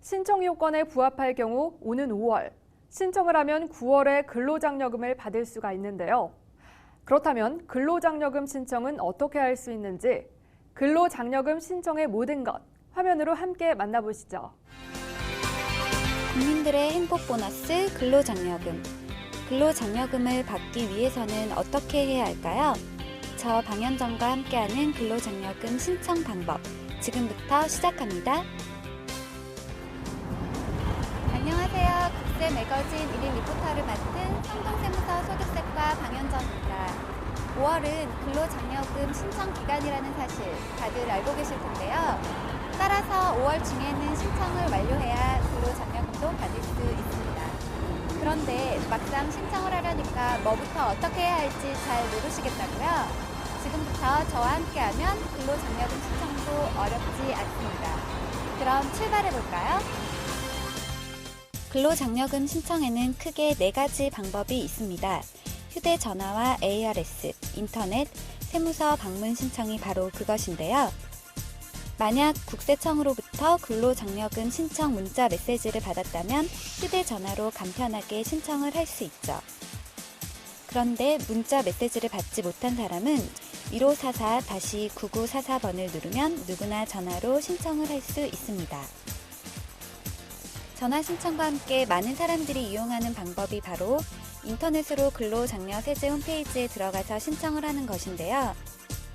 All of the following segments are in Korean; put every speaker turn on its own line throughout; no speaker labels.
신청 요건에 부합할 경우 오는 5월, 신청을 하면 9월에 근로장려금을 받을 수가 있는데요. 그렇다면 근로장려금 신청은 어떻게 할 수 있는지 근로장려금 신청의 모든 것 화면으로 함께 만나보시죠.
국민들의 행복 보너스 근로장려금. 근로장려금을 받기 위해서는 어떻게 해야 할까요? 저 방현정과 함께하는 근로장려금 신청 방법. 지금부터 시작합니다. 안녕하세요. 국세 매거진 1일 리포터를 맡은 성동세무서 소득세과 방현정입니다. 5월은 근로장려금 신청 기간이라는 사실 다들 알고 계실 텐데요. 따라서 5월 중에는 신청을 완료해야 근로장려금도 받을 수 있습니다. 그런데 막상 신청을 하려니까 뭐부터 어떻게 해야 할지 잘 모르시겠다고요? 지금부터 저와 함께하면 근로장려금 신청도 어렵지 않습니다. 그럼 출발해볼까요? 근로장려금 신청에는 크게 4가지 방법이 있습니다. 휴대전화와 ARS, 인터넷, 세무서 방문 신청이 바로 그것인데요. 만약 국세청으로부터 근로장려금 신청 문자 메시지를 받았다면 휴대전화로 간편하게 신청을 할 수 있죠. 그런데 문자 메시지를 받지 못한 사람은 1544-9944번을 누르면 누구나 전화로 신청을 할 수 있습니다. 전화 신청과 함께 많은 사람들이 이용하는 방법이 바로 인터넷으로 근로장려세제 홈페이지에 들어가서 신청을 하는 것인데요.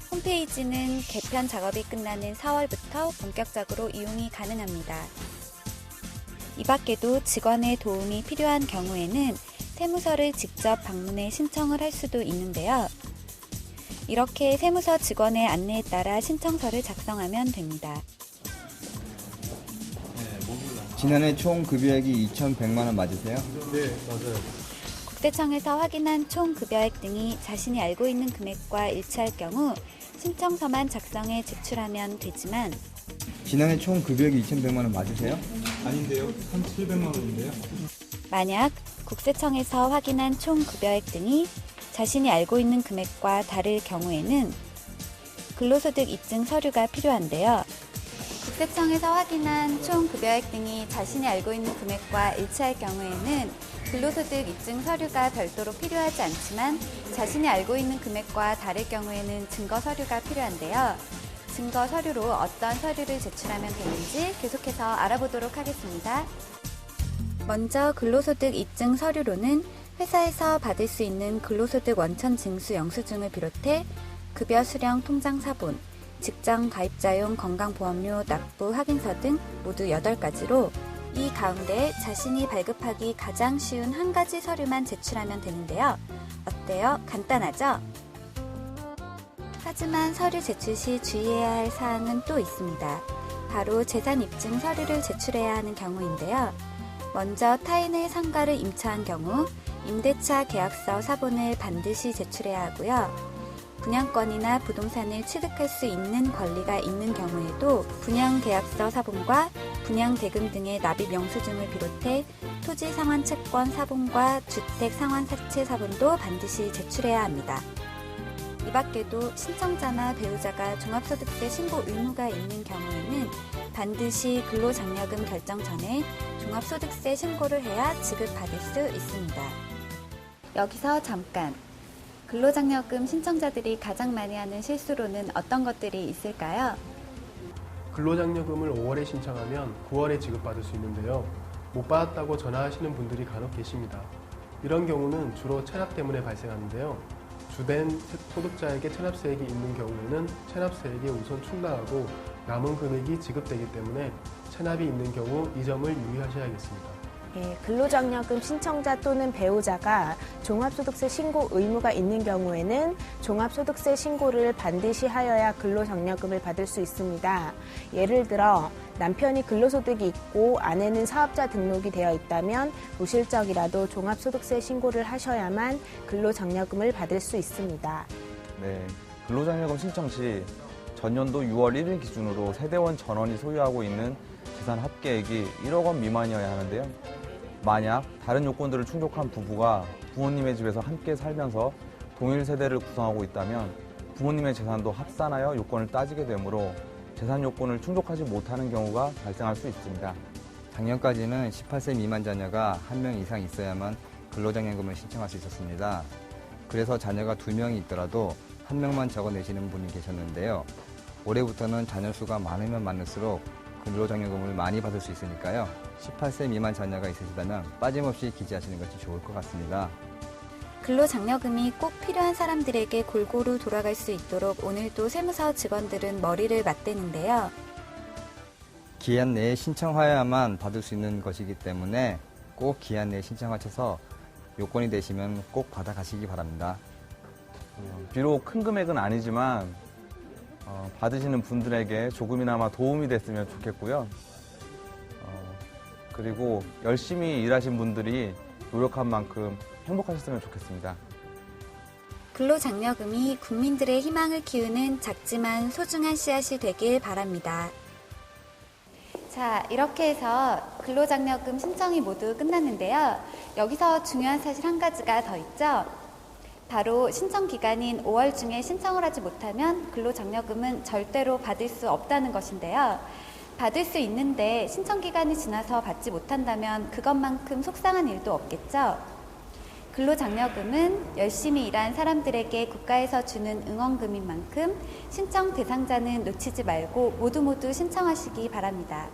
홈페이지는 개편 작업이 끝나는 4월부터 본격적으로 이용이 가능합니다. 이 밖에도 직원의 도움이 필요한 경우에는 세무서를 직접 방문해 신청을 할 수도 있는데요. 이렇게 세무서 직원의 안내에 따라 신청서를 작성하면 됩니다.
지난해 총 급여액이 2,100만 원 맞으세요?
네, 맞아요.
국세청에서 확인한 총 급여액 등이 자신이 알고 있는 금액과 일치할 경우 신청서만 작성해 제출하면 되지만
지난해 총 급여액이 2,100만 원 맞으세요?
아닌데요? 1,700만 원인데요?
만약 국세청에서 확인한 총 급여액 등이 자신이 알고 있는 금액과 다를 경우에는 근로소득 입증 서류가 필요한데요. 국세청에서 확인한 총 급여액 등이 자신이 알고 있는 금액과 일치할 경우에는 근로소득 입증 서류가 별도로 필요하지 않지만 자신이 알고 있는 금액과 다를 경우에는 증거 서류가 필요한데요. 증거 서류로 어떤 서류를 제출하면 되는지 계속해서 알아보도록 하겠습니다. 먼저 근로소득 입증 서류로는 회사에서 받을 수 있는 근로소득 원천 징수 영수증을 비롯해 급여 수령 통장 사본, 직장 가입자용 건강보험료 납부 확인서 등 모두 8가지로 이 가운데 자신이 발급하기 가장 쉬운 한 가지 서류만 제출하면 되는데요. 어때요? 간단하죠? 하지만 서류 제출 시 주의해야 할 사항은 또 있습니다. 바로 재산 입증 서류를 제출해야 하는 경우인데요. 먼저 타인의 상가를 임차한 경우 임대차 계약서 사본을 반드시 제출해야 하고요. 분양권이나 부동산을 취득할 수 있는 권리가 있는 경우에도 분양계약서 사본과 분양대금 등의 납입 영수증을 비롯해 토지상환채권 사본과 주택상환사채 사본도 반드시 제출해야 합니다. 이 밖에도 신청자나 배우자가 종합소득세 신고 의무가 있는 경우에는 반드시 근로장려금 결정 전에 종합소득세 신고를 해야 지급받을 수 있습니다. 여기서 잠깐! 근로장려금 신청자들이 가장 많이 하는 실수로는 어떤 것들이 있을까요?
근로장려금을 5월에 신청하면 9월에 지급받을 수 있는데요. 못 받았다고 전화하시는 분들이 간혹 계십니다. 이런 경우는 주로 체납 때문에 발생하는데요. 주된 소득자에게 체납세액이 있는 경우에는 체납세액에 우선 충당하고 남은 금액이 지급되기 때문에 체납이 있는 경우 이 점을 유의하셔야겠습니다.
근로장려금 신청자 또는 배우자가 종합소득세 신고 의무가 있는 경우에는 종합소득세 신고를 반드시 하여야 근로장려금을 받을 수 있습니다. 예를 들어 남편이 근로소득이 있고 아내는 사업자 등록이 되어 있다면 무실적이라도 종합소득세 신고를 하셔야만 근로장려금을 받을 수 있습니다.
네, 근로장려금 신청 시 전년도 6월 1일 기준으로 세대원 전원이 소유하고 있는 재산 합계액이 1억 원 미만이어야 하는데요. 만약 다른 요건들을 충족한 부부가 부모님의 집에서 함께 살면서 동일 세대를 구성하고 있다면 부모님의 재산도 합산하여 요건을 따지게 되므로 재산 요건을 충족하지 못하는 경우가 발생할 수 있습니다.
작년까지는 18세 미만 자녀가 1명 이상 있어야만 근로장려금을 신청할 수 있었습니다. 그래서 자녀가 2명이 있더라도 1명만 적어내시는 분이 계셨는데요. 올해부터는 자녀 수가 많으면 많을수록 근로장려금을 많이 받을 수 있으니까요. 18세 미만 자녀가 있으시다면 빠짐없이 기재하시는 것이 좋을 것 같습니다.
근로장려금이 꼭 필요한 사람들에게 골고루 돌아갈 수 있도록 오늘도 세무서 직원들은 머리를 맞대는데요.
기한 내에 신청하여야만 받을 수 있는 것이기 때문에 꼭 기한 내에 신청하셔서 요건이 되시면 꼭 받아가시기 바랍니다.
비록 큰 금액은 아니지만 받으시는 분들에게 조금이나마 도움이 됐으면 좋겠고요. 그리고 열심히 일하신 분들이 노력한 만큼 행복하셨으면 좋겠습니다.
근로장려금이 국민들의 희망을 키우는 작지만 소중한 씨앗이 되길 바랍니다. 자, 이렇게 해서 근로장려금 신청이 모두 끝났는데요. 여기서 중요한 사실 한 가지가 더 있죠. 바로 신청 기간인 5월 중에 신청을 하지 못하면 근로장려금은 절대로 받을 수 없다는 것인데요. 받을 수 있는데 신청 기간이 지나서 받지 못한다면 그것만큼 속상한 일도 없겠죠. 근로장려금은 열심히 일한 사람들에게 국가에서 주는 응원금인 만큼 신청 대상자는 놓치지 말고 모두 신청하시기 바랍니다.